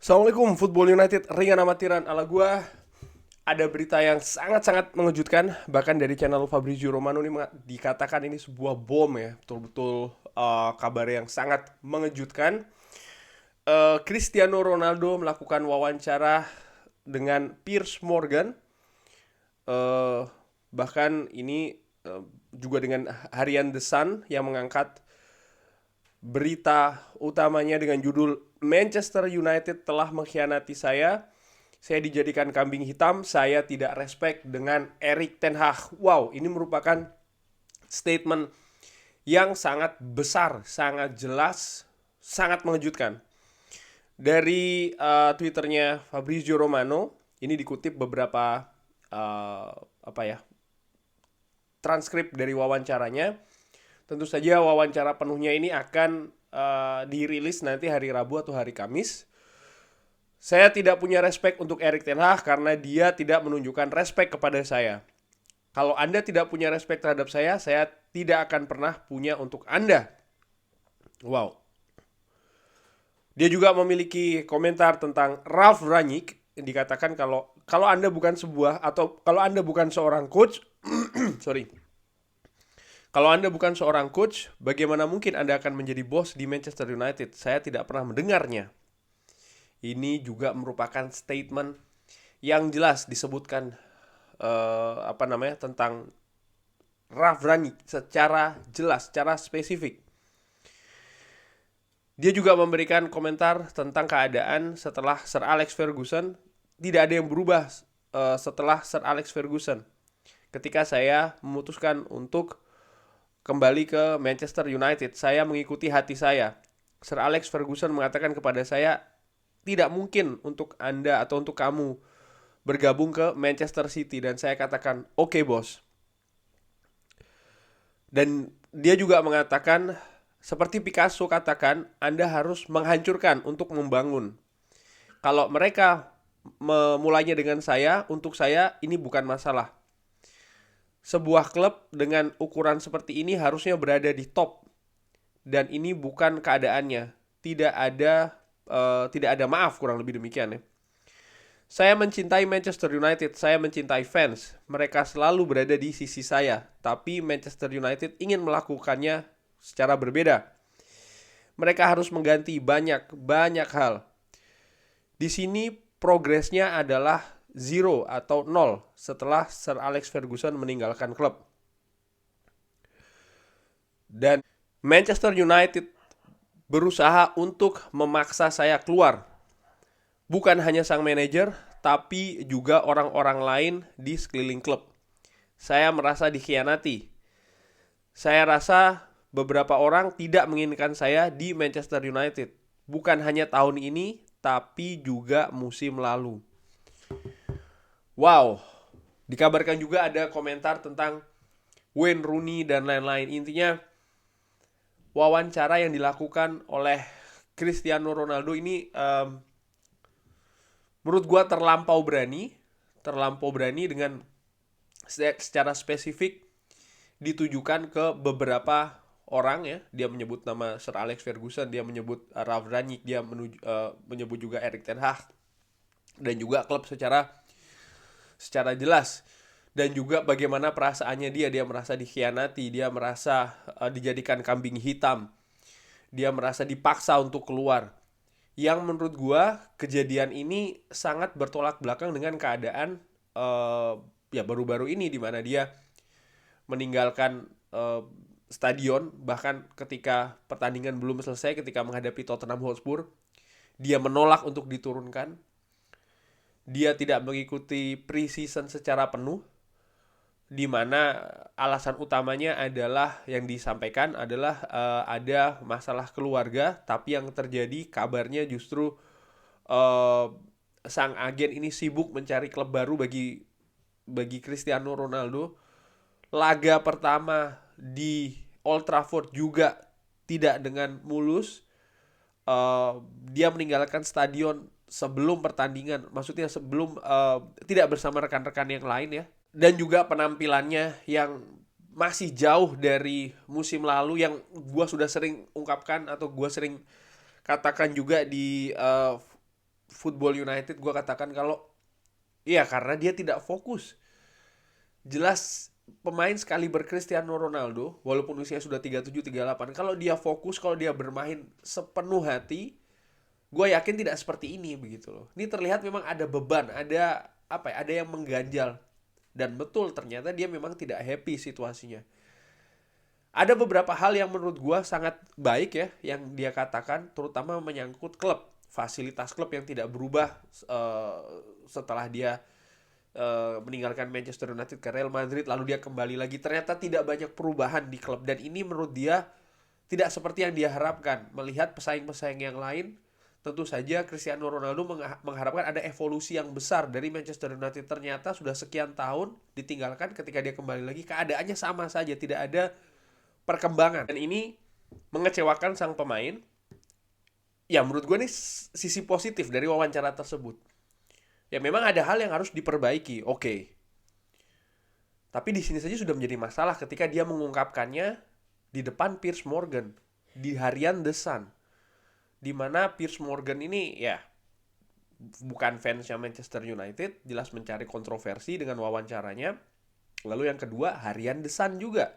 Assalamualaikum Football United, ringan amatiran ala gua. Ada berita yang sangat-sangat mengejutkan. Bahkan dari channel Fabrizio Romano ini dikatakan ini sebuah bom ya. Betul-betul kabar yang sangat mengejutkan. Cristiano Ronaldo melakukan wawancara dengan Piers Morgan. Eh, Bahkan ini juga dengan harian The Sun yang mengangkat berita utamanya dengan judul Manchester United telah mengkhianati saya. Saya dijadikan kambing hitam, saya tidak respect dengan Erik ten Hag. Wow, ini merupakan statement yang sangat besar, sangat jelas, sangat mengejutkan. Dari Twitternya Fabrizio Romano, ini dikutip beberapa apa ya transkrip dari wawancaranya. Tentu saja wawancara penuhnya ini akan dirilis nanti hari Rabu atau hari Kamis. Saya tidak punya respect untuk Erik ten Hag karena dia tidak menunjukkan respect kepada saya. Kalau Anda tidak punya respect terhadap saya tidak akan pernah punya untuk Anda. Wow. Dia juga memiliki komentar tentang Ralf Rangnick. Dikatakan kalau Anda bukan kalau Anda bukan seorang coach, sorry. Kalau Anda bukan seorang coach, bagaimana mungkin Anda akan menjadi bos di Manchester United? Saya tidak pernah mendengarnya. Ini juga merupakan statement yang jelas disebutkan tentang Ralf Rangnick secara jelas, secara spesifik. Dia juga memberikan komentar tentang keadaan setelah Sir Alex Ferguson. Tidak ada yang berubah setelah Sir Alex Ferguson. Ketika saya memutuskan untuk kembali ke Manchester United, saya mengikuti hati saya. Sir Alex Ferguson mengatakan kepada saya, tidak mungkin untuk Anda atau untuk kamu bergabung ke Manchester City. Dan saya katakan, oke, bos. Dan dia juga mengatakan, seperti Picasso katakan, Anda harus menghancurkan untuk membangun. Kalau mereka memulainya dengan saya, untuk saya ini bukan masalah. Sebuah klub dengan ukuran seperti ini harusnya berada di top. Dan ini bukan keadaannya. Tidak ada maaf, kurang lebih demikian ya. Saya mencintai Manchester United, saya mencintai fans. Mereka selalu berada di sisi saya. Tapi Manchester United ingin melakukannya secara berbeda. Mereka harus mengganti banyak hal. Di sini progresnya adalah zero atau nol setelah Sir Alex Ferguson meninggalkan klub. Dan Manchester United berusaha untuk memaksa saya keluar. Bukan hanya sang manajer, tapi juga orang-orang lain di sekeliling klub. Saya merasa dikhianati. Saya rasa beberapa orang tidak menginginkan saya di Manchester United. Bukan hanya tahun ini, tapi juga musim lalu. Wow, dikabarkan juga ada komentar tentang Wayne Rooney dan lain-lain. Intinya wawancara yang dilakukan oleh Cristiano Ronaldo ini menurut gue terlampau berani dengan secara spesifik ditujukan ke beberapa orang ya. Dia menyebut nama Sir Alex Ferguson, dia menyebut Ralf Rangnick, dia menyebut juga Erik ten Hag dan juga klub secara jelas. Dan juga bagaimana perasaannya dia merasa dikhianati, dia merasa dijadikan kambing hitam, dia merasa dipaksa untuk keluar. Yang menurut gua kejadian ini sangat bertolak belakang dengan keadaan baru-baru ini di mana dia meninggalkan stadion. Bahkan ketika pertandingan belum selesai, ketika menghadapi Tottenham Hotspur, dia menolak untuk diturunkan. Dia tidak mengikuti pre-season secara penuh, di mana alasan utamanya adalah yang disampaikan adalah ada masalah keluarga. Tapi yang terjadi kabarnya justru sang agen ini sibuk mencari klub baru bagi Cristiano Ronaldo. Laga pertama di Old Trafford juga tidak dengan mulus. Dia meninggalkan stadion sebelum pertandingan, maksudnya sebelum tidak bersama rekan-rekan yang lain ya. Dan juga penampilannya yang masih jauh dari musim lalu yang gue sudah sering ungkapkan atau gue sering katakan juga di Football United gue katakan kalau iya karena dia tidak fokus. Jelas pemain sekaliber Cristiano Ronaldo walaupun usia sudah 37 38, kalau dia fokus, kalau dia bermain sepenuh hati, gue yakin tidak seperti ini begitu loh. Ini terlihat memang ada beban, ada apa ya, ada yang mengganjal. Dan betul ternyata dia memang tidak happy situasinya. Ada beberapa hal yang menurut gue sangat baik ya yang dia katakan, terutama menyangkut klub, fasilitas klub yang tidak berubah setelah dia meninggalkan Manchester United ke Real Madrid, lalu dia kembali lagi. Ternyata tidak banyak perubahan di klub, dan ini menurut dia tidak seperti yang dia harapkan. Melihat pesaing-pesaing yang lain, tentu saja Cristiano Ronaldo mengharapkan ada evolusi yang besar dari Manchester United. Ternyata sudah sekian tahun ditinggalkan, ketika dia kembali lagi keadaannya sama saja, tidak ada perkembangan. Dan ini mengecewakan sang pemain. Ya menurut gue nih sisi positif dari wawancara tersebut. Ya memang ada hal yang harus diperbaiki, oke. Tapi di sini saja sudah menjadi masalah ketika dia mengungkapkannya di depan Piers Morgan di harian The Sun, di mana Piers Morgan ini ya bukan fansnya Manchester United, jelas mencari kontroversi dengan wawancaranya. Lalu yang kedua, harian The Sun juga.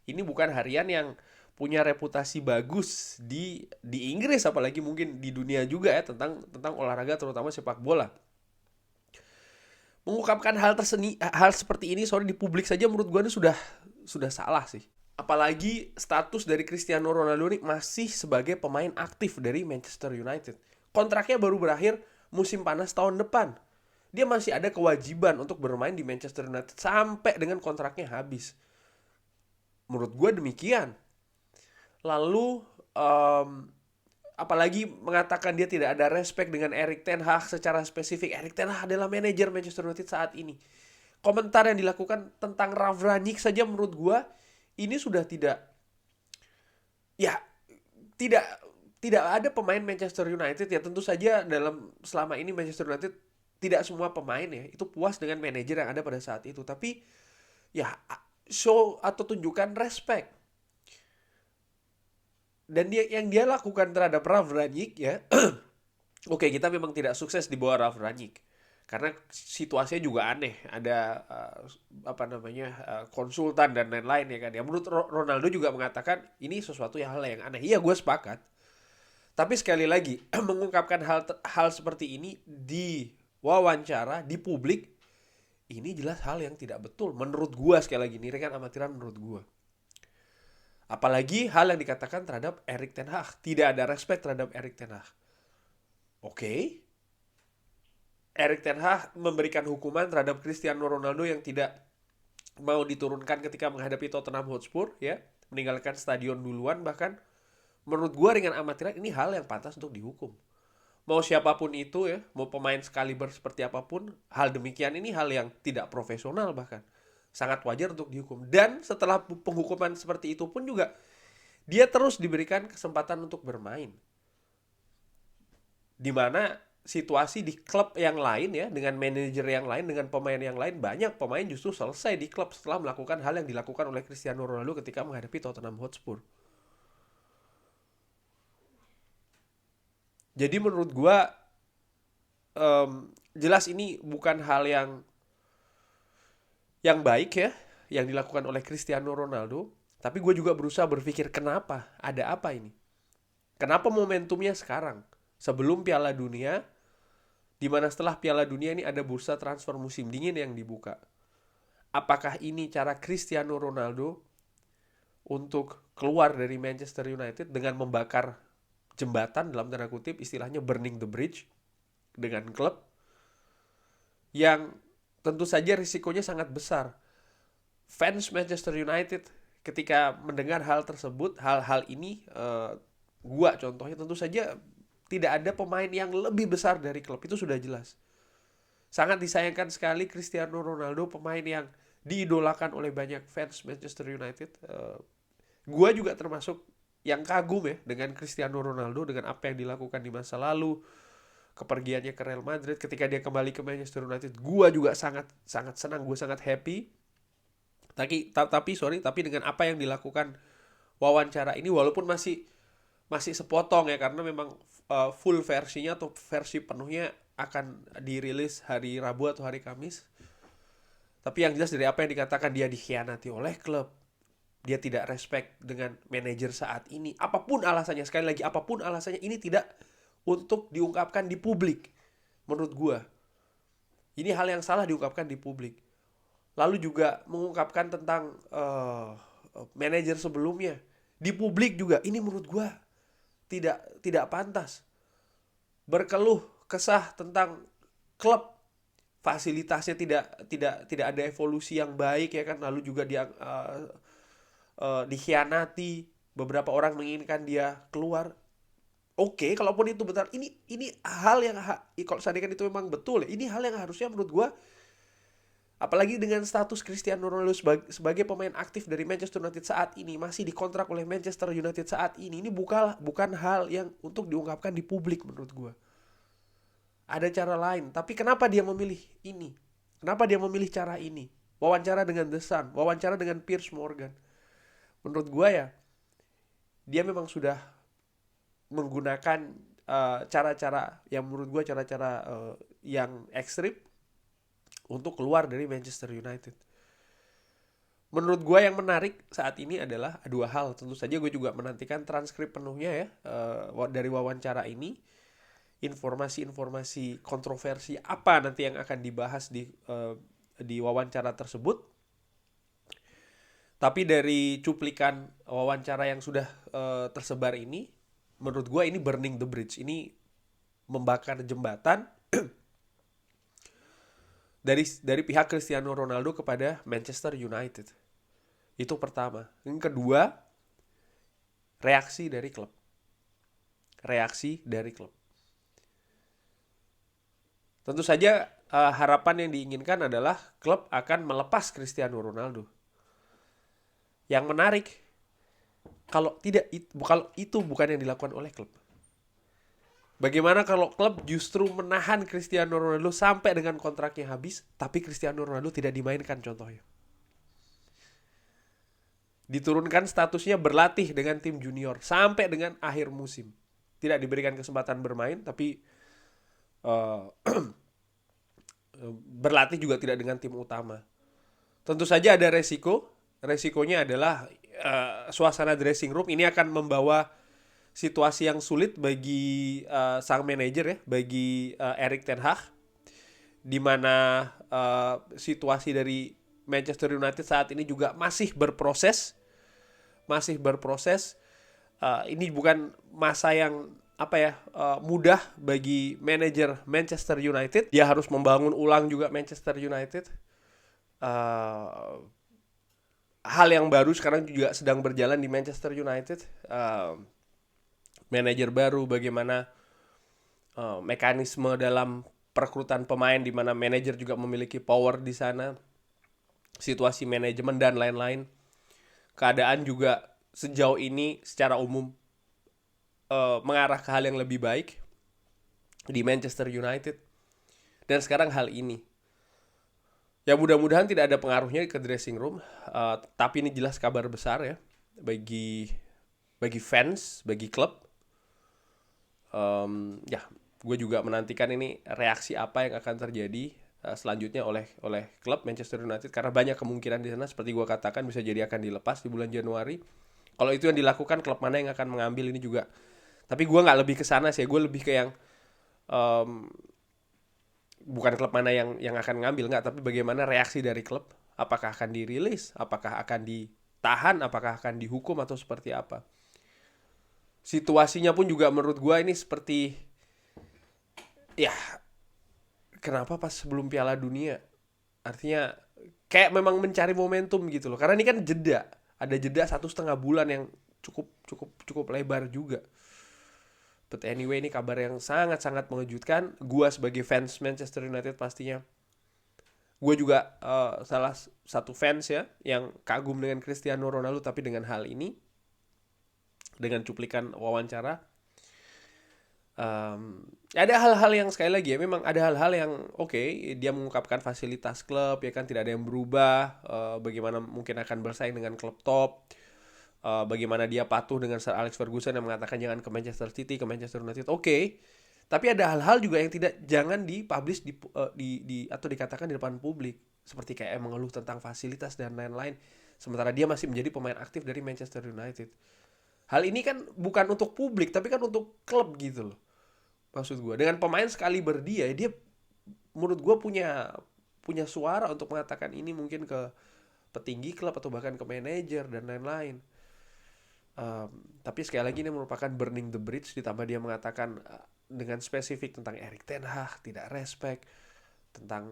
Ini bukan harian yang punya reputasi bagus di Inggris, apalagi mungkin di dunia juga ya, tentang olahraga, terutama sepak bola. Mengungkapkan hal seperti ini di publik saja menurut gue ini sudah salah sih. Apalagi status dari Cristiano Ronaldo ini masih sebagai pemain aktif dari Manchester United. Kontraknya baru berakhir musim panas tahun depan. Dia masih ada kewajiban untuk bermain di Manchester United sampai dengan kontraknya habis. Menurut gue demikian. Lalu apalagi mengatakan dia tidak ada respect dengan Erik ten Hag secara spesifik. Erik ten Hag adalah manajer Manchester United saat ini. Komentar yang dilakukan tentang Ralf Rangnick saja menurut gue ini sudah tidak ada pemain Manchester United ya, tentu saja selama ini Manchester United tidak semua pemain ya itu puas dengan manajer yang ada pada saat itu. Tapi ya show atau tunjukkan respect. Dan yang dia lakukan terhadap Ralf Rangnick ya oke, kita memang tidak sukses di bawah Ralf Rangnick karena situasinya juga aneh, ada konsultan dan lain-lain ya kan. Ya menurut Ronaldo juga mengatakan ini sesuatu hal yang aneh. Iya, gue sepakat. Tapi sekali lagi mengungkapkan hal seperti ini di wawancara di publik, ini jelas hal yang tidak betul menurut gue. Sekali lagi, ini kan amatiran menurut gue. Apalagi hal yang dikatakan terhadap Erik ten Hag, tidak ada respect terhadap Erik ten Hag. Oke. Erik ten Hag memberikan hukuman terhadap Cristiano Ronaldo yang tidak mau diturunkan ketika menghadapi Tottenham Hotspur ya, meninggalkan stadion duluan. Bahkan menurut gue dengan amatiran ini hal yang pantas untuk dihukum. Mau siapapun itu ya, mau pemain sekaliber seperti apapun, hal demikian ini hal yang tidak profesional, bahkan sangat wajar untuk dihukum. Dan setelah penghukuman seperti itu pun juga dia terus diberikan kesempatan untuk bermain. Dimana situasi di klub yang lain ya, dengan manajer yang lain, dengan pemain yang lain, banyak pemain justru selesai di klub setelah melakukan hal yang dilakukan oleh Cristiano Ronaldo ketika menghadapi Tottenham Hotspur. Jadi menurut gua jelas ini bukan hal yang baik ya yang dilakukan oleh Cristiano Ronaldo. Tapi gue juga berusaha berpikir kenapa, ada apa ini? Kenapa momentumnya sekarang? Sebelum Piala Dunia, di mana setelah Piala Dunia ini ada bursa transfer musim dingin yang dibuka. Apakah ini cara Cristiano Ronaldo untuk keluar dari Manchester United dengan membakar jembatan, dalam tanda kutip, istilahnya burning the bridge, dengan klub yang tentu saja risikonya sangat besar. Fans Manchester United ketika mendengar hal tersebut, hal-hal ini, gua contohnya, tentu saja tidak ada pemain yang lebih besar dari klub, itu sudah jelas. Sangat disayangkan sekali Cristiano Ronaldo, pemain yang diidolakan oleh banyak fans Manchester United. Gua juga termasuk yang kagum ya dengan Cristiano Ronaldo, dengan apa yang dilakukan di masa lalu, kepergiannya ke Real Madrid, ketika dia kembali ke Manchester United, gua juga sangat sangat senang, gua sangat happy. Tapi dengan apa yang dilakukan wawancara ini, walaupun masih sepotong ya, karena memang full versinya atau versi penuhnya akan dirilis hari Rabu atau hari Kamis. Tapi yang jelas dari apa yang dikatakan, dia dikhianati oleh klub, dia tidak respect dengan manajer saat ini. Apapun alasannya, sekali lagi apapun alasannya, ini tidak untuk diungkapkan di publik. Menurut gua, ini hal yang salah diungkapkan di publik. Lalu juga mengungkapkan tentang manajer sebelumnya di publik juga, ini menurut gua tidak pantas. Berkeluh kesah tentang klub, fasilitasnya tidak ada evolusi yang baik ya kan, lalu juga dia dikhianati, beberapa orang menginginkan dia keluar. Oke, kalaupun itu benar, ini hal yang kalau seandainya itu memang betul ya, ini hal yang harusnya menurut gua, apalagi dengan status Cristiano Ronaldo sebagai pemain aktif dari Manchester United saat ini, masih dikontrak oleh Manchester United saat ini bukan hal yang untuk diungkapkan di publik menurut gua. Ada cara lain, tapi kenapa dia memilih ini? Kenapa dia memilih cara ini? Wawancara dengan The Sun, wawancara dengan Piers Morgan. Menurut gue ya, dia memang sudah menggunakan cara-cara yang menurut gue cara-cara yang ekstrim untuk keluar dari Manchester United. Menurut gue yang menarik saat ini adalah dua hal. Tentu saja gue juga menantikan transkrip penuhnya ya dari wawancara ini. Informasi-informasi kontroversi apa nanti yang akan dibahas di wawancara tersebut. Tapi dari cuplikan wawancara yang sudah tersebar ini, menurut gue ini burning the bridge. Ini membakar jembatan dari pihak Cristiano Ronaldo kepada Manchester United. Itu pertama. Yang kedua, reaksi dari klub. Tentu saja harapan yang diinginkan adalah klub akan melepas Cristiano Ronaldo. Yang menarik, kalau itu bukan yang dilakukan oleh klub. Bagaimana kalau klub justru menahan Cristiano Ronaldo sampai dengan kontraknya habis, tapi Cristiano Ronaldo tidak dimainkan contohnya. Diturunkan statusnya berlatih dengan tim junior sampai dengan akhir musim. Tidak diberikan kesempatan bermain, tapi berlatih juga tidak dengan tim utama. Tentu saja ada resikonya adalah suasana dressing room ini akan membawa situasi yang sulit bagi sang manajer ya, bagi Erik ten Hag, di mana situasi dari Manchester United saat ini juga masih berproses. Ini bukan masa yang mudah bagi manajer Manchester United. Dia harus membangun ulang juga Manchester United. Hal yang baru sekarang juga sedang berjalan di Manchester United. Manajer baru, bagaimana mekanisme dalam perekrutan pemain, di mana manajer juga memiliki power di sana, situasi manajemen dan lain-lain. Keadaan juga sejauh ini secara umum mengarah ke hal yang lebih baik di Manchester United. Dan sekarang hal ini, ya mudah-mudahan tidak ada pengaruhnya ke dressing room, tapi ini jelas kabar besar ya bagi fans, bagi klub. Gue juga menantikan ini reaksi apa yang akan terjadi selanjutnya oleh klub Manchester United, karena banyak kemungkinan di sana, seperti gue katakan, bisa jadi akan dilepas di bulan Januari. Kalau itu yang dilakukan, klub mana yang akan mengambil ini juga. Tapi gue nggak lebih ke sana sih, gue lebih ke yang bukan klub mana yang akan ngambil, nggak, tapi bagaimana reaksi dari klub. Apakah akan dirilis, apakah akan ditahan, apakah akan dihukum, atau seperti apa. Situasinya pun juga menurut gue ini seperti, ya kenapa pas sebelum Piala Dunia. Artinya kayak memang mencari momentum gitu loh, karena ini kan ada jeda 1,5 bulan yang cukup lebar juga. But anyway, ini kabar yang sangat-sangat mengejutkan. Gua sebagai fans Manchester United pastinya, gue juga salah satu fans ya yang kagum dengan Cristiano Ronaldo, tapi dengan hal ini, dengan cuplikan wawancara, ada hal-hal yang sekali lagi ya, memang ada hal-hal yang dia mengungkapkan fasilitas klub ya kan, tidak ada yang berubah, bagaimana mungkin akan bersaing dengan klub top, bagaimana dia patuh dengan Sir Alex Ferguson yang mengatakan jangan ke Manchester City, ke Manchester United. Oke. Tapi ada hal-hal juga yang jangan dipublish atau dikatakan di depan publik, seperti kayak mengeluh tentang fasilitas dan lain-lain. Sementara dia masih menjadi pemain aktif dari Manchester United. Hal ini kan bukan untuk publik, tapi kan untuk klub gitu loh. Maksud gue, dengan pemain sekali dia menurut gue punya suara untuk mengatakan ini mungkin ke petinggi klub atau bahkan ke manajer dan lain-lain. Tapi sekali lagi ini merupakan burning the bridge, ditambah dia mengatakan dengan spesifik tentang Erik ten Hag tidak respect, tentang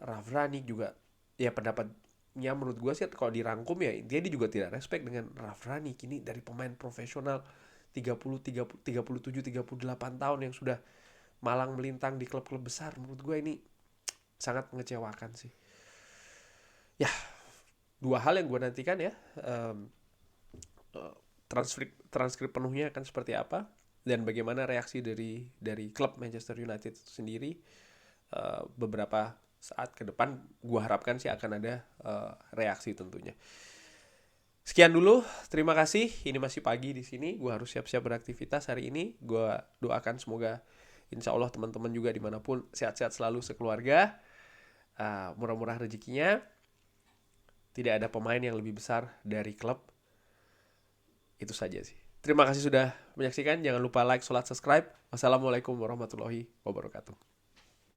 Ralf Rangnick juga ya pendapatnya menurut gue sih kalau dirangkum ya dia juga tidak respect dengan Ralf Rangnick. Ini dari pemain profesional 37, 38 tahun yang sudah malang melintang di klub-klub besar. Menurut gue ini sangat mengecewakan sih. Ya, dua hal yang gue nantikan ya. Transkrip penuhnya akan seperti apa dan bagaimana reaksi dari klub Manchester United itu sendiri beberapa saat ke depan. Gue harapkan sih akan ada reaksi tentunya. Sekian dulu, terima kasih. Ini masih pagi di sini, gue harus siap-siap beraktivitas hari ini. Gue doakan semoga insya Allah teman-teman juga dimanapun sehat-sehat selalu sekeluarga, murah-murah rezekinya. Tidak ada pemain yang lebih besar dari klub. Itu saja sih. Terima kasih sudah menyaksikan. Jangan lupa like, subscribe. Wassalamualaikum warahmatullahi wabarakatuh.